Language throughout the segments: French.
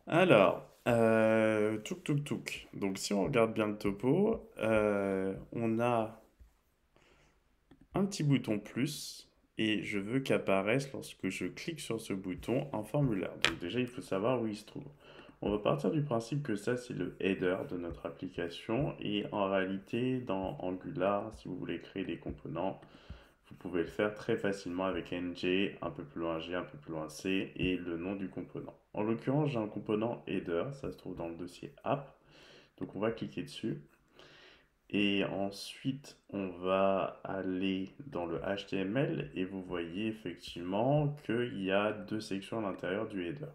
Alors, touk. Donc, si on regarde bien le topo, on a un petit bouton plus et je veux qu'apparaisse lorsque je clique sur ce bouton un formulaire. Donc, déjà, il faut savoir où il se trouve. On va partir du principe que ça, c'est le header de notre application et en réalité, dans Angular, si vous voulez créer des composants, vous pouvez le faire très facilement avec ng, un peu plus loin g, un peu plus loin c et le nom du composant. En l'occurrence, j'ai un composant header, ça se trouve dans le dossier app. Donc on va cliquer dessus. Et ensuite, on va aller dans le HTML et vous voyez effectivement qu'il y a deux sections à l'intérieur du header.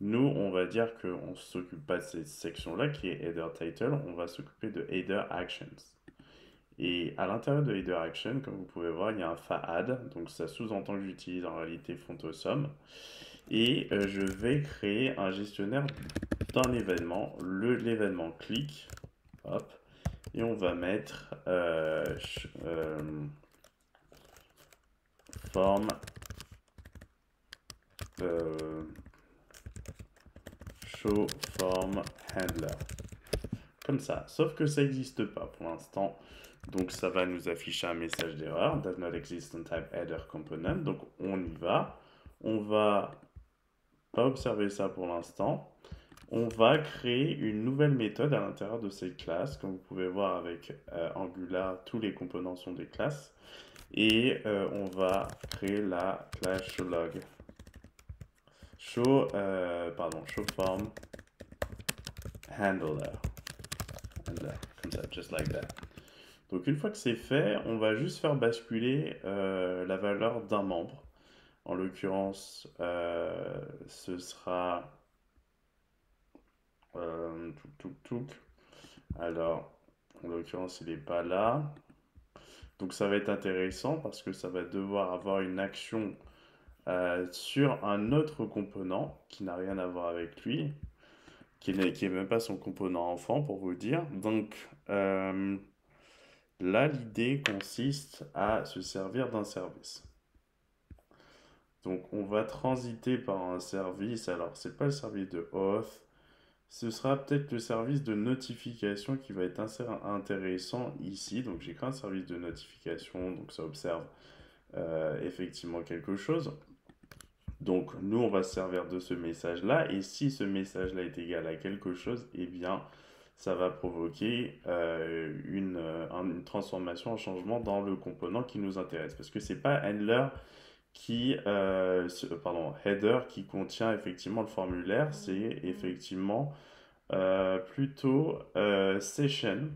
Nous, on va dire qu'on ne s'occupe pas de cette section-là qui est header title, on va s'occuper de header actions. Et à l'intérieur de Header Action, comme vous pouvez voir, il y a un FAAD, donc ça sous-entend que j'utilise en réalité Fontosum. Et je vais créer un gestionnaire d'un événement, l'événement click, hop, et on va mettre form euh, show form handler. Comme ça. Sauf que ça n'existe pas pour l'instant. Donc ça va nous afficher un message d'erreur. Does not exist on type header component. Donc on y va. On va pas observer ça pour l'instant. On va créer une nouvelle méthode à l'intérieur de cette classe. Comme vous pouvez voir avec Angular, tous les composants sont des classes. Et on va créer la classe showlog. Show form handler. Comme ça, just like that. Donc une fois que c'est fait, on va juste faire basculer la valeur d'un membre. En l'occurrence, ce sera touk. Alors, en l'occurrence, il n'est pas là. Donc ça va être intéressant parce que ça va devoir avoir une action sur un autre component qui n'a rien à voir avec lui, qui est même pas son component enfant pour vous dire. Donc là, l'idée consiste à se servir d'un service. Donc on va transiter par un service. Alors c'est pas le service de auth, ce sera peut-être le service de notification qui va être assez intéressant ici. Donc j'ai créé un service de notification, donc ça observe effectivement quelque chose. Donc nous on va se servir de ce message-là et si ce message-là est égal à quelque chose, eh bien ça va provoquer une transformation, un changement dans le component qui nous intéresse. Parce que c'est pas handler header qui contient effectivement le formulaire, c'est effectivement plutôt session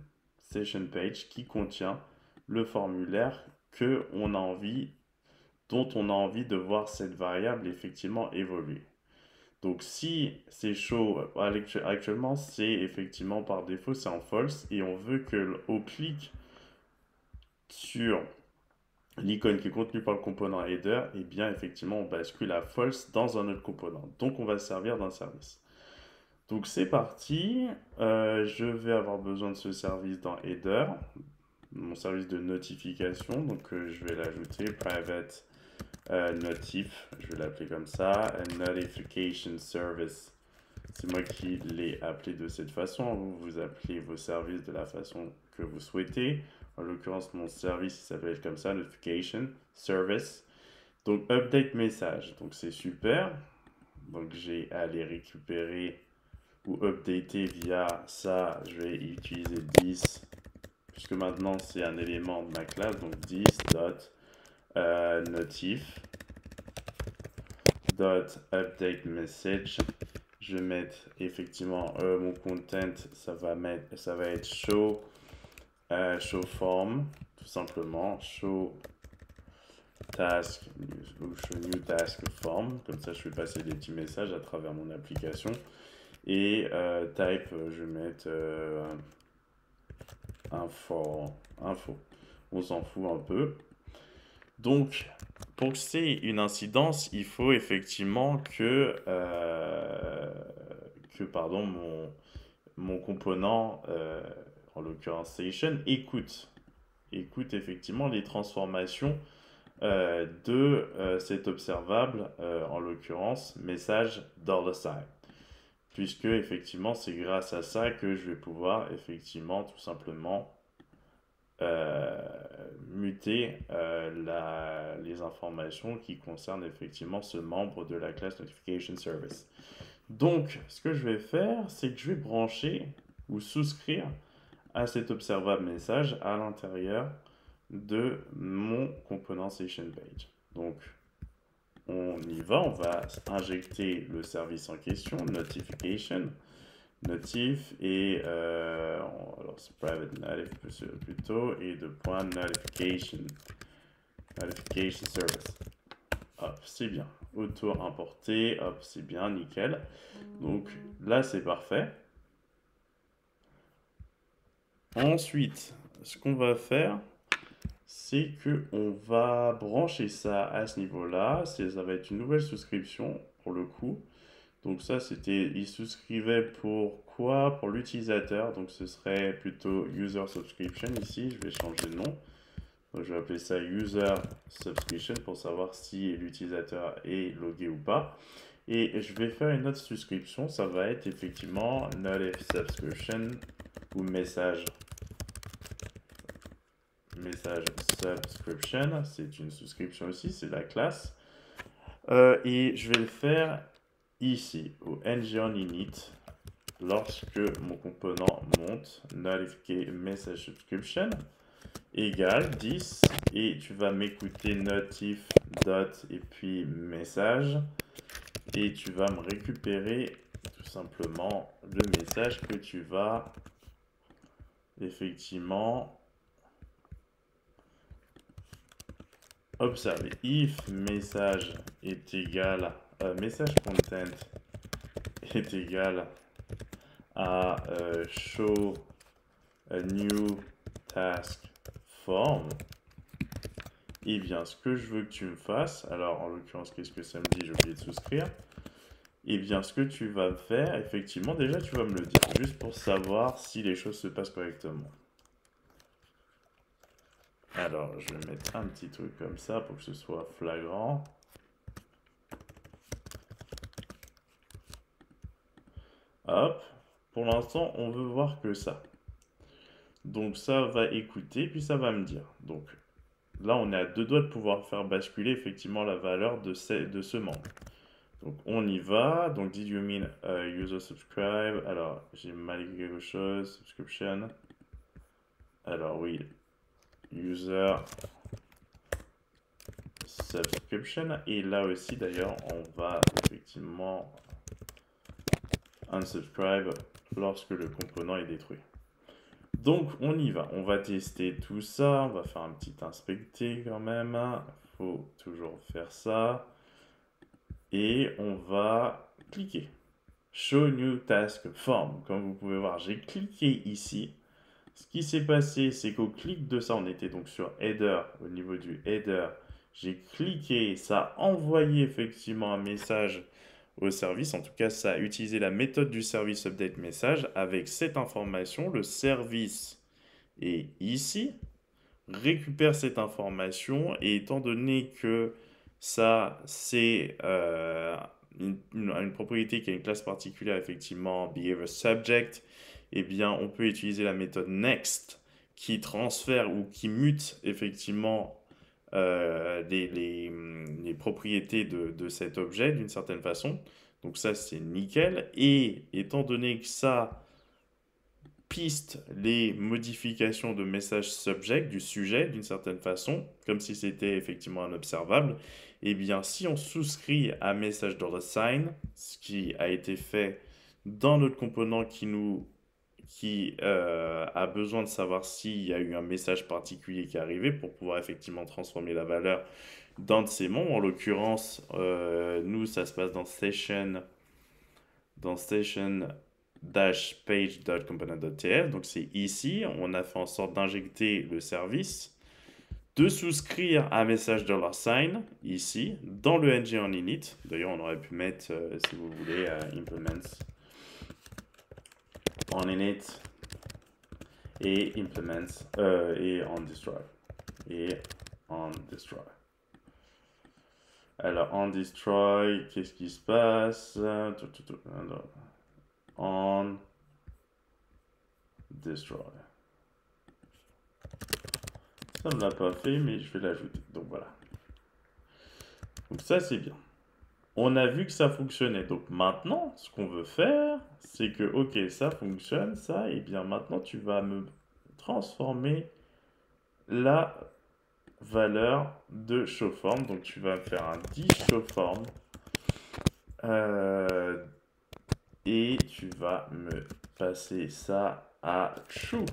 page qui contient le formulaire que on a envie, dont on a envie de voir cette variable effectivement évoluer. Donc si c'est show, actuellement c'est effectivement par défaut c'est en false et on veut que au clic sur l'icône qui est contenue par le component header, et bien effectivement on bascule à false dans un autre component. Donc on va se servir d'un service. Donc c'est parti, je vais avoir besoin de ce service dans header, mon service de notification, donc je vais l'ajouter private notif, je vais l'appeler comme ça, notification service. C'est moi qui l'ai appelé de cette façon, vous appelez vos services de la façon que vous souhaitez. En l'occurrence, mon service s'appelle comme ça, notification service. Donc update message, donc c'est super. Donc j'ai à aller récupérer ou updater via ça, je vais utiliser 10 puisque maintenant c'est un élément de ma classe, donc 10 dot notif dot update message. Je vais mettre effectivement mon content, ça va être show form, tout simplement, show task ou show new task form. Comme ça, je fais passer des petits messages à travers mon application. Et type, je vais mettre info. On s'en fout un peu. Donc, pour que c'est une incidence, il faut effectivement que pardon, mon component, en l'occurrence station, écoute effectivement les transformations de cet observable, en l'occurrence message $sign. puisque effectivement c'est grâce à ça que je vais pouvoir effectivement tout simplement euh, muter les informations qui concernent effectivement ce membre de la classe Notification Service. Donc, ce que je vais faire, c'est que je vais brancher ou souscrire à cet observable message à l'intérieur de mon component session page. Donc, on y va, on va injecter le service en question, notification, notif et alors c'est private notif plutôt et de point notification service. Hop, c'est bien. Auto importé, hop, c'est bien, nickel. Donc là, c'est parfait. Ensuite, ce qu'on va faire, c'est que on va brancher ça à ce niveau-là. Ça va être une nouvelle souscription pour le coup. Donc ça, il souscrivait pour quoi? Pour l'utilisateur. Donc ce serait plutôt user subscription ici. Je vais changer de nom. Donc, je vais appeler ça user subscription pour savoir si l'utilisateur est logué ou pas. Et je vais faire une autre souscription. Ça va être effectivement notif subscription ou message subscription. C'est une souscription aussi, c'est la classe. Et je vais le faire ici, au ng init, lorsque mon component monte, notifier message subscription égale 10, et tu vas m'écouter notif dot et puis message, et tu vas me récupérer tout simplement le message que tu vas effectivement observer. If message est égal, message content est égal à show a new task form, et bien ce que je veux que tu me fasses, alors en l'occurrence qu'est-ce que ça me dit, j'ai oublié de souscrire, et bien ce que tu vas me faire, effectivement déjà tu vas me le dire, juste pour savoir si les choses se passent correctement. Alors je vais mettre un petit truc comme ça pour que ce soit flagrant. Hop, pour l'instant on veut voir que ça. Donc ça va écouter, puis ça va me dire. Donc là, on est à deux doigts de pouvoir faire basculer effectivement la valeur de ce membre. Donc on y va. Donc did you mean user subscribe? Alors j'ai mal écrit quelque chose. Subscription. Alors oui, user subscription. Et là aussi d'ailleurs, on va effectivement unsubscribe lorsque le component est détruit. Donc on y va, on va tester tout ça, on va faire un petit inspecter quand même, faut toujours faire ça, et on va cliquer. Show New Task Form, comme vous pouvez voir, j'ai cliqué ici. Ce qui s'est passé, c'est qu'au clic de ça, on était donc sur Header, au niveau du Header, j'ai cliqué, ça a envoyé effectivement un message au service. En tout cas, ça a utilisé la méthode du service update message avec cette information. Le service est ici, récupère cette information, et étant donné que ça, c'est une propriété qui a une classe particulière, effectivement, behavior subject, eh bien, on peut utiliser la méthode next qui transfère ou qui mute effectivement les propriétés de cet objet d'une certaine façon. Donc ça, c'est nickel. Et étant donné que ça piste les modifications de message subject du sujet d'une certaine façon, comme si c'était effectivement un observable, et bien si on souscrit à message $sign, ce qui a été fait dans notre component qui a besoin de savoir s'il y a eu un message particulier qui est arrivé pour pouvoir effectivement transformer la valeur d'un de ces membres. En l'occurrence, nous, ça se passe dans station page.component.tf. Donc c'est ici, on a fait en sorte d'injecter le service, de souscrire à message $sign ici, dans le ng en init. D'ailleurs, on aurait pu mettre, si vous voulez, implements en init et implements et on destroy. Alors, on destroy, qu'est-ce qui se passe? on destroy. Ça ne l'a pas fait, mais je vais l'ajouter. Donc voilà. Donc ça, c'est bien. On a vu que ça fonctionnait. Donc maintenant, ce qu'on veut faire, c'est que, ok, ça fonctionne, ça, et bien maintenant, tu vas me transformer la valeur de showForm. Donc tu vas me faire un 10 showForm. Et tu vas me passer ça à true.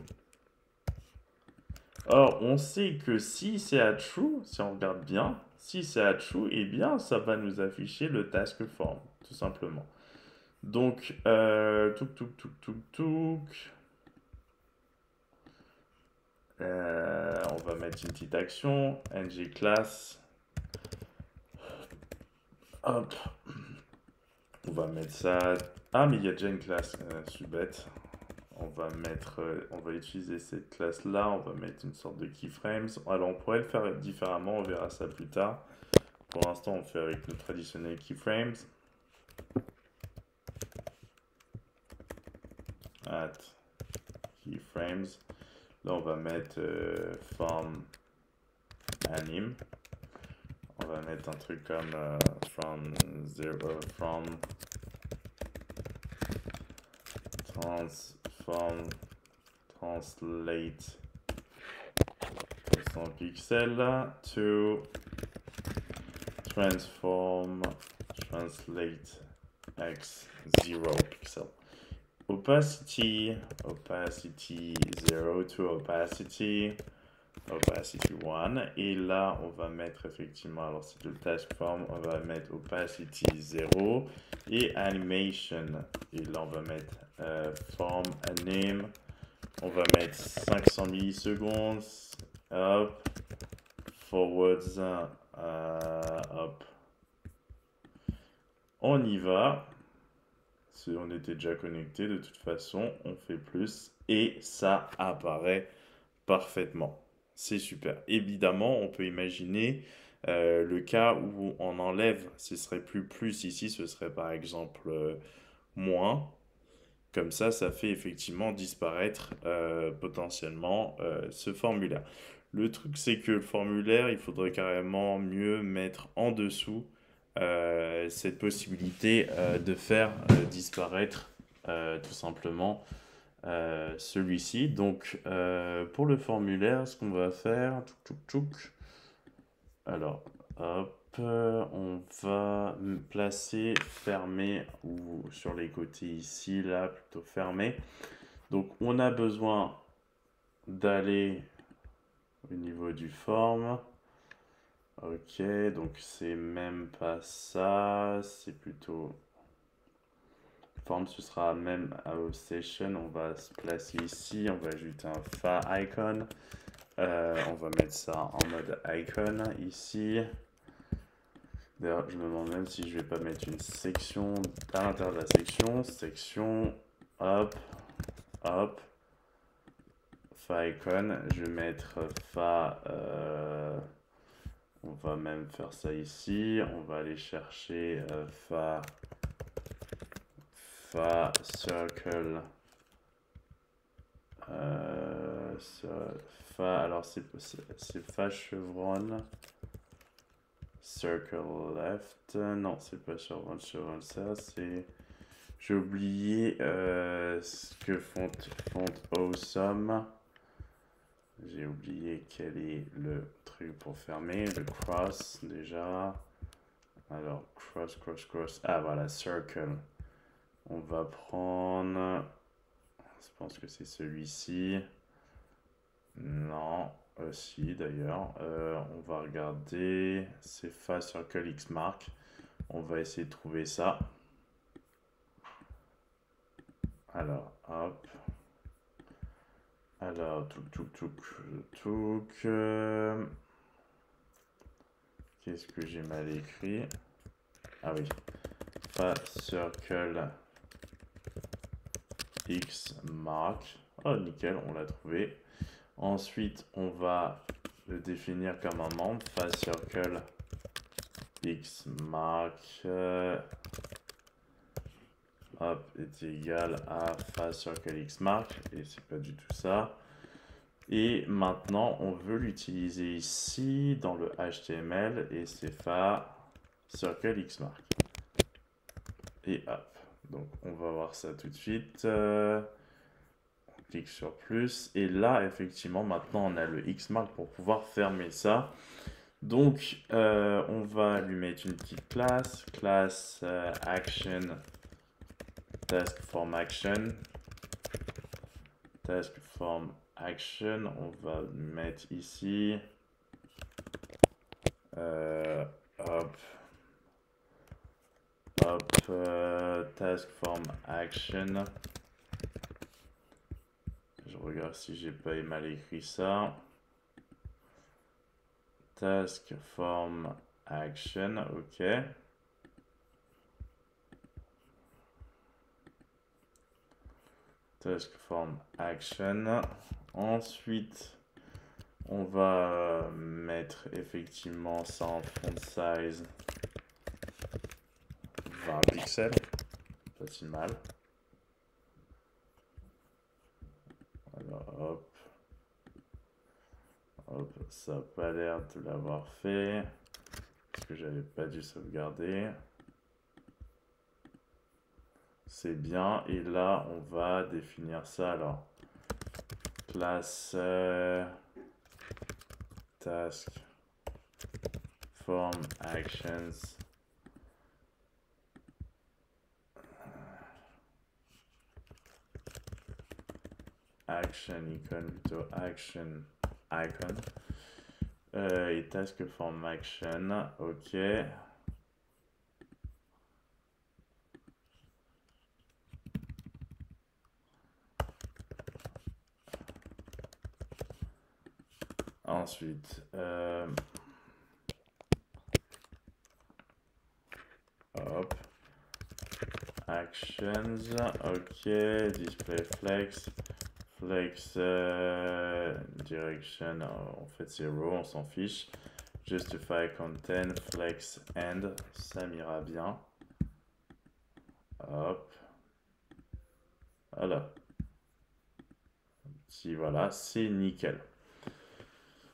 Or, on sait que si c'est à true, si on regarde bien, si c'est à true, eh bien, ça va nous afficher le task form, tout simplement. Donc, on va mettre une petite action, ng class. Hop. On va mettre ça. Ah, mais il y a déjà une classe, je suis bête. On va utiliser cette classe-là, on va mettre une sorte de keyframes. Alors, on pourrait le faire différemment, on verra ça plus tard. Pour l'instant, on fait avec nos traditionnels keyframes. At keyframes. Là, on va mettre form anim. On va mettre un truc comme from transform translate 100 pixels to transform translate x 0 pixel. Opacity 0 to opacity 1. Et là, on va mettre effectivement, alors c'est le task form, on va mettre opacity 0 et animation. Et là, on va mettre form name. On va mettre 500 millisecondes. Hop. Forwards. Hop. On y va. On était déjà connecté de toute façon. On fait plus. Et ça apparaît parfaitement. C'est super. Évidemment, on peut imaginer le cas où on enlève. Ce serait plus ici. Ce serait par exemple moins. Comme ça fait effectivement disparaître potentiellement ce formulaire. Le truc, c'est que le formulaire, il faudrait carrément mieux mettre en dessous cette possibilité de faire disparaître tout simplement celui-ci. Donc, pour le formulaire, ce qu'on va faire, alors, hop, on va placer fermé ou sur les côtés ici, là, plutôt fermé. Donc, on a besoin d'aller au niveau du form. Ok, donc c'est même pas ça, c'est plutôt form, ce sera même à session. On va se placer ici, on va ajouter un fa icon. On va mettre ça en mode icon ici. D'ailleurs, je me demande même si je vais pas mettre une section à l'intérieur de la section, hop, hop, fa icon, je vais mettre fa, on va même faire ça ici, on va aller chercher fa circle, alors c'est fa chevron, circle left, non c'est pas chevron, ça c'est, j'ai oublié ce que font awesome. J'ai oublié quel est le truc pour fermer. Le cross déjà. Alors cross. Ah voilà, circle. On va prendre. Je pense que c'est celui-ci. Non, si d'ailleurs. On va regarder. C'est fa circle x mark. On va essayer de trouver ça. Alors, hop. Alors, qu'est-ce que j'ai mal écrit? Ah oui. Fa circle x mark. Oh, nickel, on l'a trouvé. Ensuite, on va le définir comme un membre. Fa circle x mark. hop, est égal à fa_circle_xmark, et c'est pas du tout ça. Et maintenant, on veut l'utiliser ici dans le HTML, et c'est fa_circle_xmark. Et hop, donc on va voir ça tout de suite. On clique sur plus, et là, effectivement, maintenant on a le xmark pour pouvoir fermer ça. Donc, on va lui mettre une petite classe action, task form action, task form action, on va mettre ici, hop, task form action, je regarde si j'ai pas mal écrit ça, task form action, ok. Task form action. Ensuite, on va mettre effectivement ça en font size 20 pixels. Pas si mal. Alors, hop. Hop, ça n'a pas l'air de l'avoir fait. Parce que j'avais pas dû sauvegarder. C'est bien. Et là, on va définir ça. Alors, classe task form actions. Action icon, plutôt action icon. Et task form action, ok. Ensuite, hop, actions, ok, display flex, flex direction, en fait c'est row, on s'en fiche, justify content, flex end, ça m'ira bien, hop, voilà, si voilà, c'est nickel.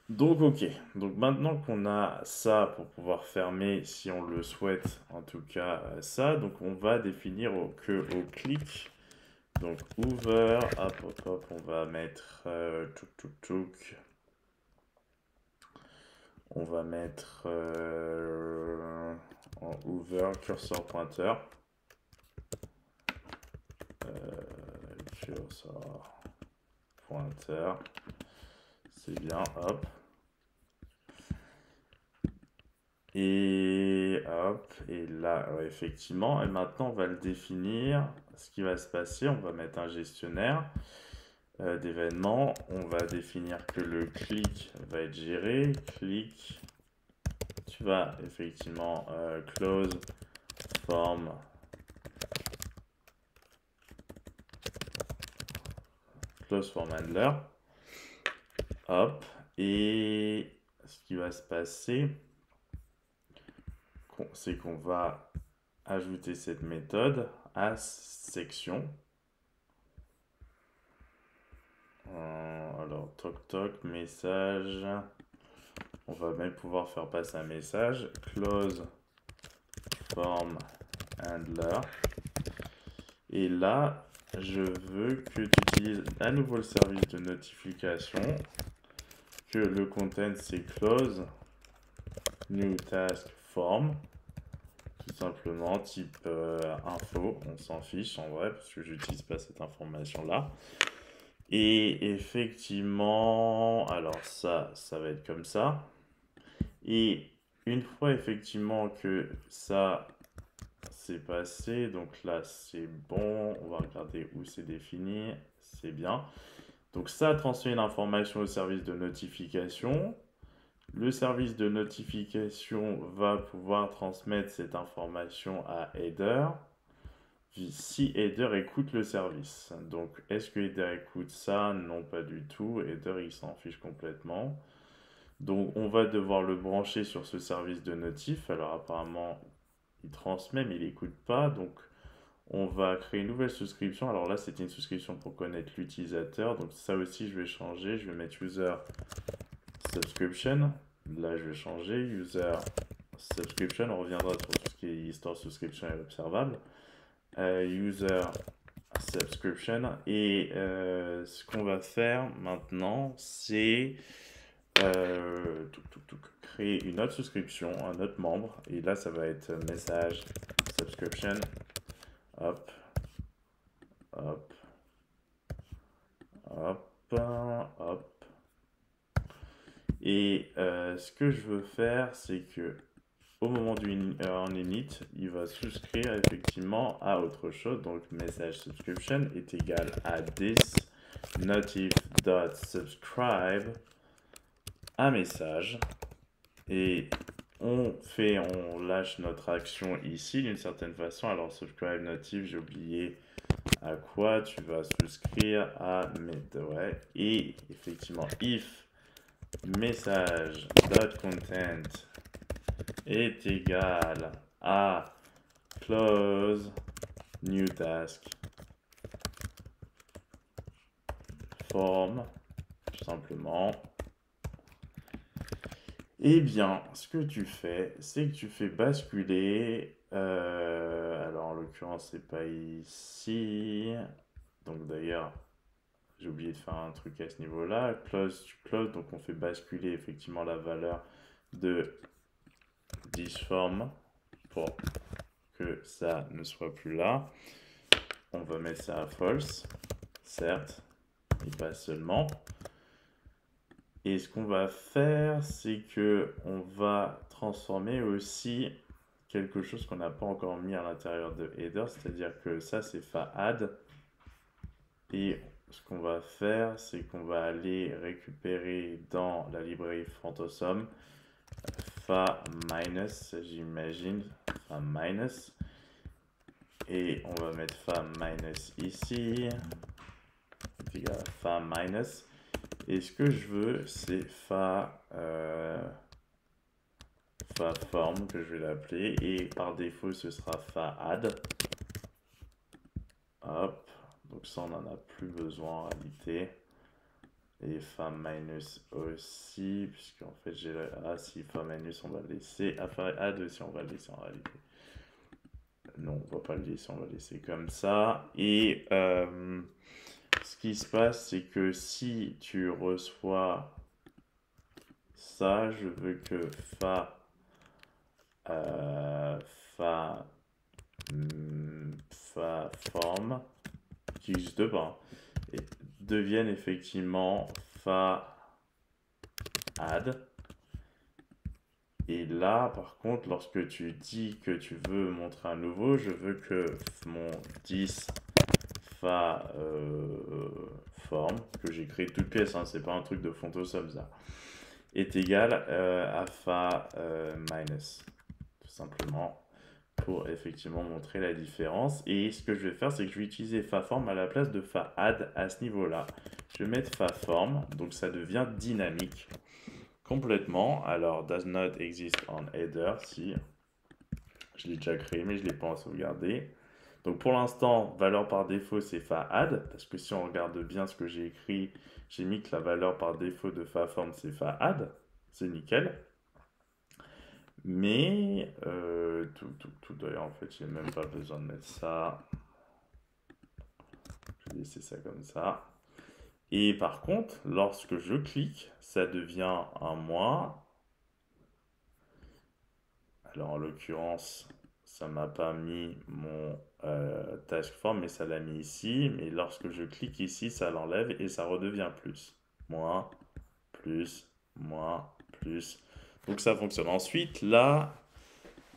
Donc ok, donc maintenant qu'on a ça pour pouvoir fermer, si on le souhaite, en tout cas ça, donc on va définir que au clic, donc over, hop, on va mettre on va mettre en over cursor pointeur, cursor pointeur, c'est bien, hop. Et hop, et là, effectivement, et maintenant on va le définir. Ce qui va se passer, on va mettre un gestionnaire d'événements. On va définir que le clic va être géré. Clic, tu vas effectivement close form handler. Hop, et ce qui va se passer, c'est qu'on va ajouter cette méthode à section. Alors, toc, message. On va même pouvoir faire passer un message. Close form handler. Et là, je veux que tu utilises à nouveau le service de notification. Que le content c'est close new task form. Tout simplement, type info. On s'en fiche en vrai, parce que j'utilise pas cette information-là. Et effectivement, alors ça va être comme ça. Et une fois effectivement que ça c'est passé, donc là c'est bon, on va regarder où c'est défini, c'est bien. Donc ça transmet l'information au service de notification. Le service de notification va pouvoir transmettre cette information à Header. Si Header écoute le service. Donc, est-ce que Header écoute ça? Non, pas du tout. Header, il s'en fiche complètement. Donc, on va devoir le brancher sur ce service de notif. Alors, apparemment, il transmet, mais il n'écoute pas. Donc, On va créer une nouvelle souscription. Alors là, c'était une souscription pour connaître l'utilisateur. Donc ça aussi, je vais changer. Je vais mettre user subscription. Là, je vais changer user subscription. On reviendra sur tout ce qui est histoire subscription et observable. User subscription. Et ce qu'on va faire maintenant, c'est créer une autre souscription, un autre membre. Et là, ça va être message subscription. Hop, hop, hop, hop. Et ce que je veux faire, c'est que au moment du en init, il va souscrire effectivement à autre chose. Donc message subscription est égal à this notif.subscribe un message. Et on lâche notre action ici d'une certaine façon. Alors subscribe notif, j'ai oublié à quoi tu vas souscrire à ouais. Et effectivement, if message.content est égal à close new task form, tout simplement. Eh bien, ce que tu fais, c'est que tu fais basculer. Alors, en l'occurrence, c'est pas ici. Donc, d'ailleurs, j'ai oublié de faire un truc à ce niveau-là. Close, tu close. Donc, on fait basculer effectivement la valeur de this form pour que ça ne soit plus là. On va mettre ça à false, certes, mais pas seulement. Et ce qu'on va faire, c'est que on va transformer aussi quelque chose qu'on n'a pas encore mis à l'intérieur de header, c'est-à-dire que ça c'est fa_add. Et ce qu'on va faire, c'est qu'on va aller récupérer dans la librairie Front_Awesome fa-, j'imagine, fa-, et on va mettre fa- ici, égal à fa-. Et ce que je veux, c'est fa_form, que je vais l'appeler, et par défaut, ce sera fa_add. Hop, donc ça, on n'en a plus besoin en réalité. Et fa- aussi, puisqu'en fait, j'ai la... Ah, si, fa-, on va le laisser. Ah, fa_add aussi, on va le laisser en réalité. Non, on va pas le laisser, on va le laisser comme ça. Et ce qui se passe, c'est que si tu reçois ça, je veux que fa_form, qui n'existe pas, et devienne effectivement fa_add. Et là, par contre, lorsque tu dis que tu veux montrer un nouveau, je veux que mon 10 fa_form, que j'ai créé toute pièce, hein, c'est pas un truc de Front_Awesome ça, est égal à fa-, tout simplement, pour effectivement montrer la différence. Et ce que je vais faire, c'est que je vais utiliser fa_form à la place de fa_add à ce niveau-là. Je vais mettre fa_form, donc ça devient dynamique complètement. Alors, does not exist on header, si je l'ai déjà créé, mais je ne l'ai pas en sauvegardé. Donc pour l'instant, valeur par défaut, c'est fa_add, parce que si on regarde bien ce que j'ai écrit, j'ai mis que la valeur par défaut de fa_form, c'est fa_add, c'est nickel. Mais, tout d'ailleurs, en fait, j'ai même pas besoin de mettre ça. Je vais laisser ça comme ça. Et par contre, lorsque je clique, ça devient un moi. Alors en l'occurrence, ça m'a pas mis mon task form, mais ça l'a mis ici. Mais lorsque je clique ici, ça l'enlève et ça redevient plus. Moins, plus, moins, plus. Donc ça fonctionne. Ensuite, là,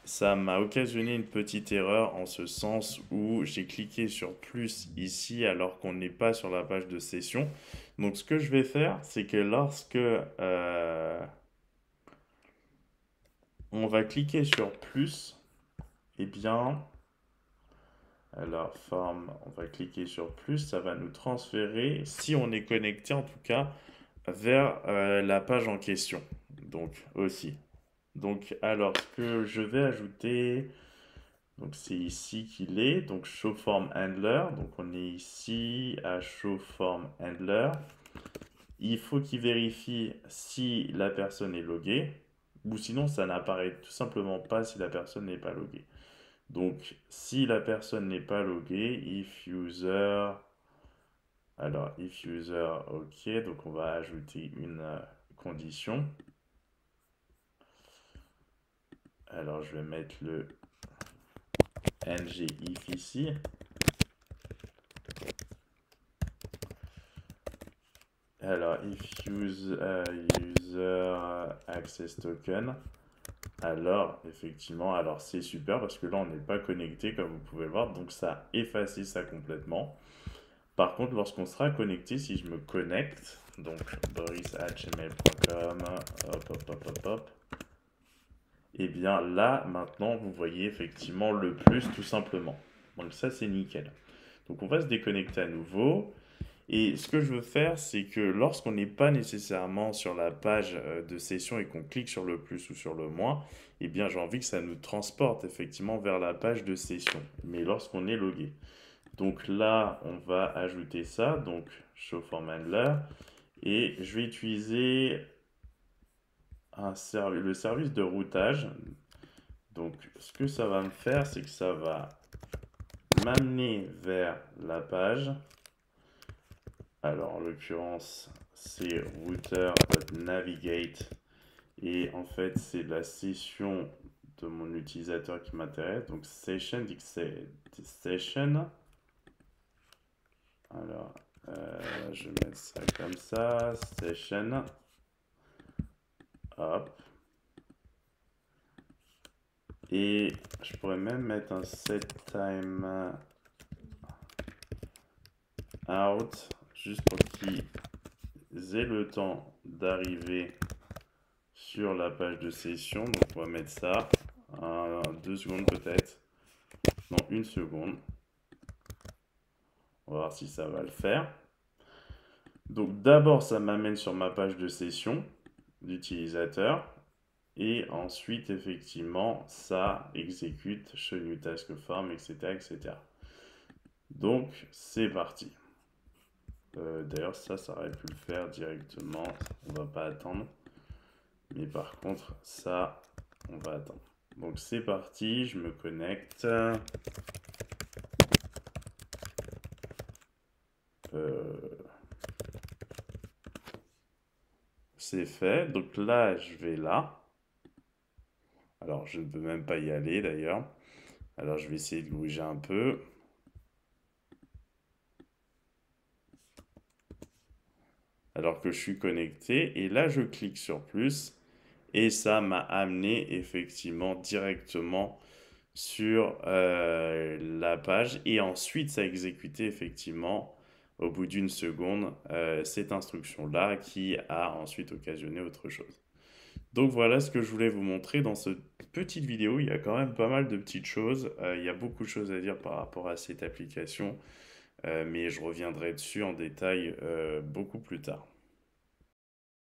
ça m'a occasionné une petite erreur en ce sens où j'ai cliqué sur plus ici alors qu'on n'est pas sur la page de session. Donc ce que je vais faire, c'est que lorsque on va cliquer sur plus, eh bien, alors forme, on va cliquer sur plus, ça va nous transférer, si on est connecté en tout cas, vers la page en question. Donc aussi. Donc alors ce que je vais ajouter, Donc c'est ici qu'il est, donc show form handler, donc on est ici à show form handler. Il faut qu'il vérifie si la personne est loguée, ou sinon ça n'apparaît tout simplement pas si la personne n'est pas loguée. Donc si la personne n'est pas loguée, if user, alors if user, ok, donc on va ajouter une condition. Alors je vais mettre le ngIf ici. Alors, if user access token, alors effectivement, alors c'est super parce que là on n'est pas connecté comme vous pouvez le voir, donc ça a effacé ça complètement. Par contre, lorsqu'on sera connecté, si je me connecte, donc boris@gmail.com, hop hop hop hop hop, et bien là maintenant vous voyez effectivement le plus tout simplement. Donc ça c'est nickel. Donc on va se déconnecter à nouveau. Et ce que je veux faire, c'est que lorsqu'on n'est pas nécessairement sur la page de session et qu'on clique sur le plus ou sur le moins, eh bien j'ai envie que ça nous transporte effectivement vers la page de session, mais lorsqu'on est logué. Donc là, on va ajouter ça, donc show form handler, et je vais utiliser le service de routage. Donc ce que ça va me faire, c'est que ça va m'amener vers la page. Alors, en l'occurrence, c'est router.navigate. Et en fait, c'est la session de mon utilisateur qui m'intéresse. Donc, session, dit que c'est session. Alors, je vais mettre ça comme ça. Session. Hop. Et je pourrais même mettre un set time out. Juste pour qu'ils aient le temps d'arriver sur la page de session. Donc on va mettre ça, 2 secondes peut-être, non 1 seconde. On va voir si ça va le faire. Donc d'abord ça m'amène sur ma page de session d'utilisateur et ensuite effectivement ça exécute show new task form, etc. etc. Donc c'est parti. D'ailleurs ça aurait pu le faire directement, on va pas attendre. Mais par contre ça on va attendre. Donc c'est parti, je me connecte. C'est fait. Donc là, je vais là. Alors je ne peux même pas y aller d'ailleurs. Alors je vais essayer de bouger un peu. Alors que je suis connecté. Et là, je clique sur plus. Et ça m'a amené effectivement directement sur la page. Et ensuite, ça a exécuté effectivement au bout d'une seconde cette instruction-là qui a ensuite occasionné autre chose. Donc voilà ce que je voulais vous montrer dans cette petite vidéo. Il y a quand même pas mal de petites choses. Il y a beaucoup de choses à dire par rapport à cette application. Mais je reviendrai dessus en détail beaucoup plus tard.